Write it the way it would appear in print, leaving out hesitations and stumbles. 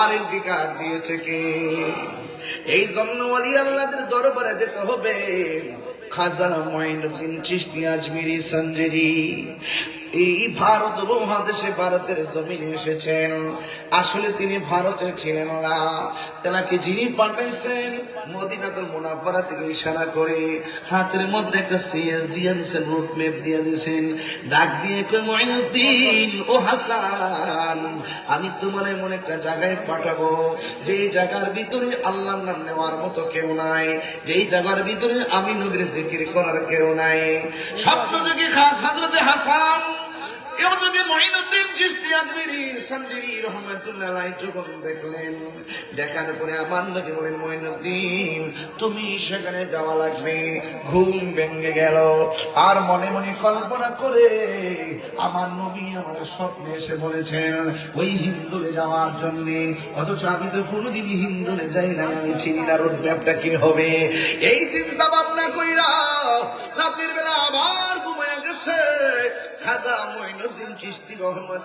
Identity card দিয়েছে কে? এই জন্য ওলি আল্লাহদের দরবারে যেতে হবে। খাজা মঈনুদ্দিন চিশতি আজমিরি সঞ্জেরি এই ভারত উপমহাদেশে ভারতের জমিনে এসেছেন। আসলে তিনি ভারতে ছিলেন না, তেনাকে যিনি পাঠাইছেন মদিনাতুল মুনাওয়ারা থেকে ইশারা করে হাতের মধ্যে একটা সিএস দিয়ে দিয়েছেন, রুট ম্যাপ দিয়ে দিয়েছেন, ডাক দিয়ে কই মঈনুদ্দিন ও হাসান, আমি তোমার এমন একটা জায়গায় পাঠাবো যেই জায়গার ভিতরে আল্লাহর নাম নেওয়ার মতো কেউ নাই, যেই জায়গার ভিতরে আমি নবীর জিকির করার কেউ নাই। স্বপ্ন থেকে খাস হযরতে হাসান মঈনুদ্দিন চিশতি আজমিরি সঞ্জেরি রহমাতুল্লাহ আলাইহি যখন দেখলেন, দেখার পরে আমার নবী বলেন, মঈনুদ্দিন তুমি সেখানে যাওয়া লাগবে। ঘুম ভেঙে গেল, আর মনে মনে কল্পনা করে আমার নবী আমার স্বপ্নে এসে বলেছেন ওই হিন্দুলে যাওয়ার জন্য, অথচ আমি তো কোনোদিনই হিন্দুলে যাই নাই, আমি চিনি না রোড ম্যাপটা কি হবে। এই চিন্তা ভাবনা কইরা রাতের বেলা আবার ঘুমায়া গেছে খাজা মঈনুদ্দিন চিশতি রহমত